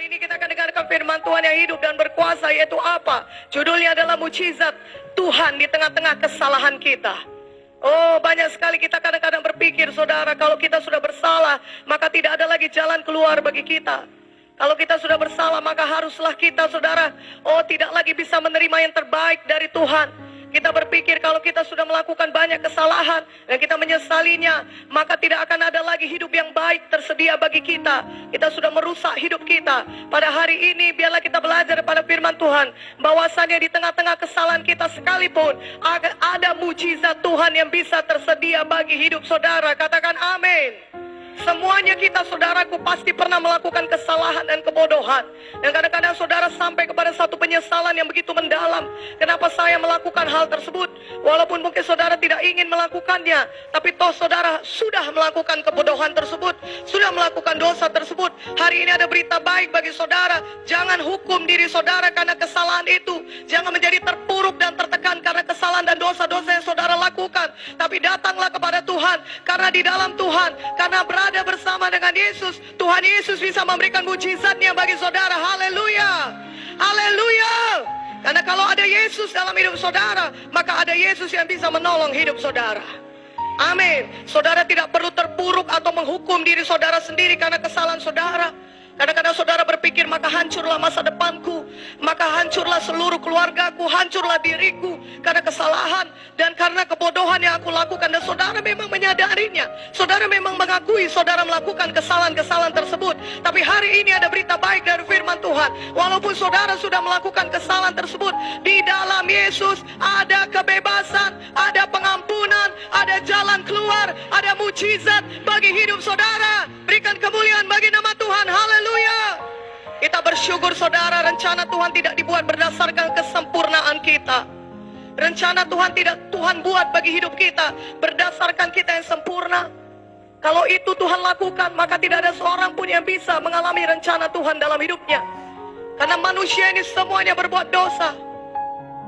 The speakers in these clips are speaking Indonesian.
Hari ini kita akan dengarkan firman Tuhan yang hidup dan berkuasa, yaitu apa? Judulnya adalah mukjizat Tuhan di tengah-tengah kesalahan kita. Oh, banyak sekali kita kadang-kadang berpikir, saudara, kalau kita sudah bersalah, maka tidak ada lagi jalan keluar bagi kita. Kalau kita sudah bersalah, maka haruslah kita, saudara, tidak lagi bisa menerima yang terbaik dari Tuhan. Kita berpikir kalau kita sudah melakukan banyak kesalahan dan kita menyesalinya, maka tidak akan ada lagi hidup yang baik tersedia bagi kita. Kita sudah merusak hidup kita. Pada hari ini biarlah kita belajar pada firman Tuhan, bahwasanya di tengah-tengah kesalahan kita sekalipun ada mujizat Tuhan yang bisa tersedia bagi hidup saudara. Katakan amin. Semuanya kita, saudaraku, pasti pernah melakukan kesalahan dan kebodohan. Dan kadang-kadang saudara sampai kepada satu penyesalan yang begitu mendalam. Kenapa saya melakukan hal tersebut? Walaupun mungkin saudara tidak ingin melakukannya, tapi toh saudara sudah melakukan kebodohan tersebut, sudah melakukan dosa tersebut. Hari ini ada berita baik bagi saudara. Jangan hukum diri saudara karena kesalahan itu. Jangan menjadi terpuruk dan tertekan karena kesalahan dan dosa-dosa yang saudara lakukan. Tapi datanglah kepada Tuhan, karena di dalam Tuhan, karena berada bersama dengan Yesus, Tuhan Yesus bisa memberikan mujizatnya bagi saudara. Haleluya, haleluya. Karena kalau ada Yesus dalam hidup saudara, maka ada Yesus yang bisa menolong hidup saudara. Amin. Saudara tidak perlu terpuruk atau menghukum diri saudara sendiri karena kesalahan saudara. Kadang-kadang saudara berpikir, maka hancurlah masa depanku, maka hancurlah seluruh keluargaku, hancurlah diriku karena kesalahan dan karena kebodohan yang aku lakukan. Dan saudara memang menyadarinya, saudara memang mengakui saudara melakukan kesalahan-kesalahan tersebut. Tapi hari ini ada berita baik dari firman Tuhan. Walaupun saudara sudah melakukan kesalahan tersebut, di dalam Yesus ada kebebasan, ada pengampunan, ada jalan keluar, ada mujizat bagi hidup saudara. Berikan kemuliaan bagi nama Tuhan. Haleluya. Kita bersyukur, saudara, rencana Tuhan tidak dibuat berdasarkan kesempurnaan kita. Rencana Tuhan tidak Tuhan buat bagi hidup kita berdasarkan kita yang sempurna. Kalau itu Tuhan lakukan, maka tidak ada seorang pun yang bisa mengalami rencana Tuhan dalam hidupnya. Karena manusia ini semuanya berbuat dosa.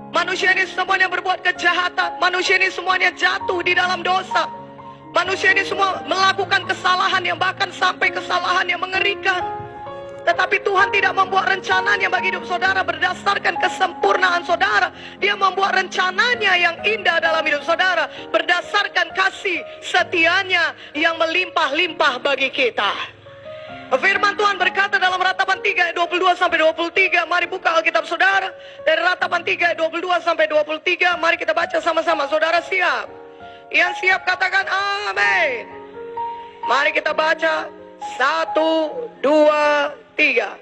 Manusia ini semuanya berbuat kejahatan. Manusia ini semuanya jatuh di dalam dosa. Manusia ini semua melakukan kesalahan yang bahkan sampai kesalahan yang mengerikan. Tetapi Tuhan tidak membuat rencananya bagi hidup saudara berdasarkan kesempurnaan saudara. Dia membuat rencananya yang indah dalam hidup saudara berdasarkan kasih setianya yang melimpah-limpah bagi kita. Firman Tuhan berkata dalam Ratapan 3 ayat 22-23. Mari buka Alkitab saudara. Dari Ratapan 3 ayat 22-23. Mari kita baca sama-sama. Saudara siap? Yang siap katakan amin. Mari kita baca. 1, 2, 3.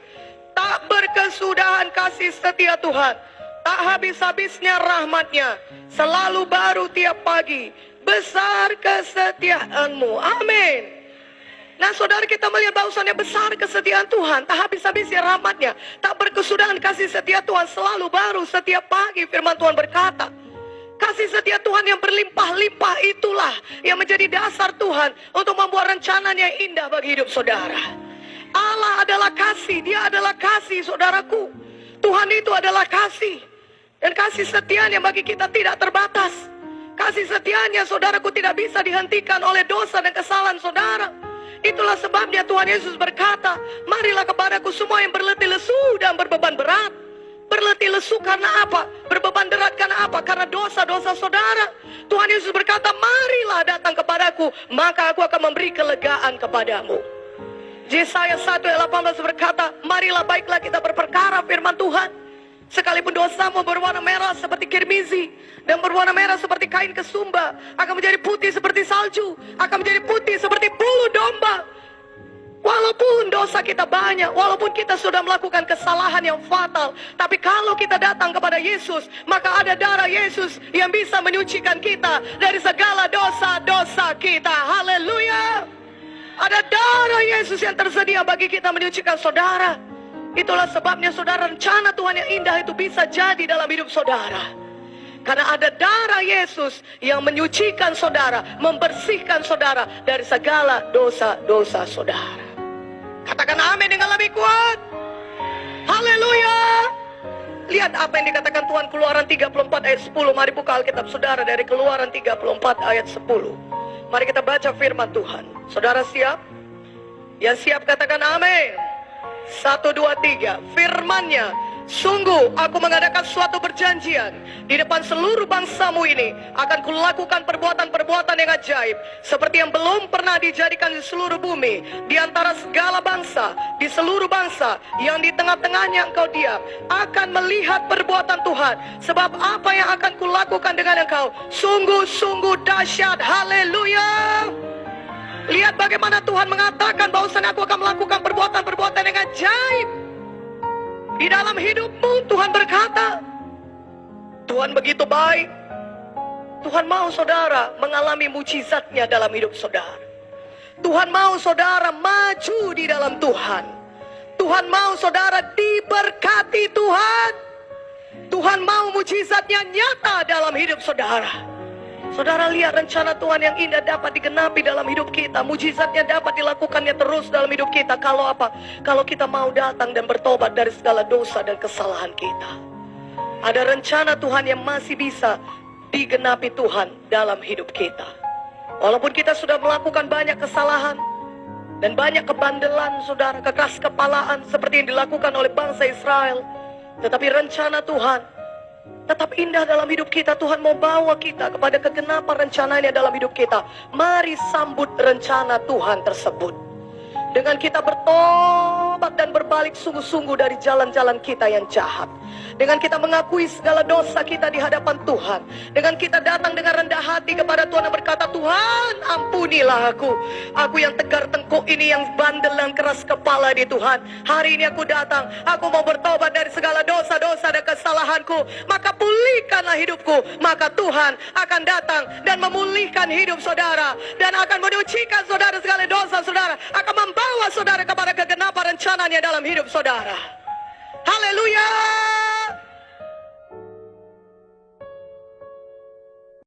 Tak berkesudahan kasih setia Tuhan, tak habis-habisnya rahmatnya, selalu baru tiap pagi, besar kesetiaanmu. Amin. Nah saudara, kita melihat bahwasannya besar kesetiaan Tuhan, tak habis-habisnya rahmatnya, tak berkesudahan kasih setia Tuhan, selalu baru setiap pagi. Firman Tuhan berkata, kasih setia Tuhan yang berlimpah-limpah itulah yang menjadi dasar Tuhan untuk membuat rencananya yang indah bagi hidup saudara. Allah adalah kasih, Dia adalah kasih, saudaraku. Tuhan itu adalah kasih. Dan kasih setianya bagi kita tidak terbatas. Kasih setianya, saudaraku, tidak bisa dihentikan oleh dosa dan kesalahan saudara. Itulah sebabnya Tuhan Yesus berkata, marilah kepadaku semua yang berletih lesu dan berbeban berat. Berletih lesu karena apa? Berbeban berat karena apa? Karena dosa-dosa saudara. Tuhan Yesus berkata, marilah datang kepadaku, maka aku akan memberi kelegaan kepadamu. Yesaya 1 ayat 18 berkata, marilah baiklah kita berperkara firman Tuhan. Sekalipun dosamu berwarna merah seperti kirmizi dan berwarna merah seperti kain kesumba, akan menjadi putih seperti salju, akan menjadi putih seperti bulu domba. Walaupun dosa kita banyak, walaupun kita sudah melakukan kesalahan yang fatal, tapi kalau kita datang kepada Yesus, maka ada darah Yesus yang bisa menyucikan kita dari segala dosa-dosa kita. Haleluya. Ada darah Yesus yang tersedia bagi kita menyucikan saudara. Itulah sebabnya saudara, rencana Tuhan yang indah itu bisa jadi dalam hidup saudara. Karena ada darah Yesus yang menyucikan saudara, membersihkan saudara dari segala dosa-dosa saudara. Katakan amin dengan lebih kuat. Haleluya. Lihat apa yang dikatakan Tuhan, Keluaran 34 ayat 10. Mari buka Alkitab saudara dari Keluaran 34 ayat 10. Mari kita baca firman Tuhan. Saudara siap? Yang siap katakan amin. 1, 2, 3. Firman-Nya, sungguh aku mengadakan suatu perjanjian di depan seluruh bangsamu ini, akan kulakukan perbuatan-perbuatan yang ajaib seperti yang belum pernah dijadikan di seluruh bumi, di antara segala bangsa, di seluruh bangsa yang di tengah-tengahnya engkau diam akan melihat perbuatan Tuhan, sebab apa yang akan kulakukan dengan engkau sungguh-sungguh dahsyat. Haleluya. Lihat bagaimana Tuhan mengatakan bahwasanya aku akan melakukan perbuatan-perbuatan yang ajaib di dalam hidupmu. Tuhan berkata, Tuhan begitu baik. Tuhan mau saudara mengalami mujizatnya dalam hidup saudara. Tuhan mau saudara maju di dalam Tuhan. Tuhan mau saudara diberkati Tuhan. Tuhan mau mujizatnya nyata dalam hidup saudara. Saudara lihat rencana Tuhan yang indah dapat digenapi dalam hidup kita. Mujizatnya dapat dilakukannya terus dalam hidup kita. Kalau apa? Kalau kita mau datang dan bertobat dari segala dosa dan kesalahan kita. Ada rencana Tuhan yang masih bisa digenapi Tuhan dalam hidup kita. Walaupun kita sudah melakukan banyak kesalahan dan banyak kebandelan, saudara, kekeras kepalaan seperti yang dilakukan oleh bangsa Israel, tetapi rencana Tuhan tetap indah dalam hidup kita. Tuhan mau bawa kita kepada kegenapan rencananya dalam hidup kita. Mari sambut rencana Tuhan tersebut dengan kita bertobat dan berbalik sungguh-sungguh dari jalan-jalan kita yang jahat. Dengan kita mengakui segala dosa kita di hadapan Tuhan. Dengan kita datang dengan rendah hati kepada Tuhan dan berkata, Tuhan ampunilah aku. Aku yang tegar tengkuk ini, yang bandel dan keras kepala di Tuhan. Hari ini aku datang, aku mau bertobat dari segala dosa-dosa dan kesalahanku. Maka pulihkanlah hidupku. Maka Tuhan akan datang dan memulihkan hidup saudara. Dan akan menyucikan saudara segala dosa saudara. Akan membawa saudara kepada kegenapan rencananya dalam hidup saudara. Haleluya.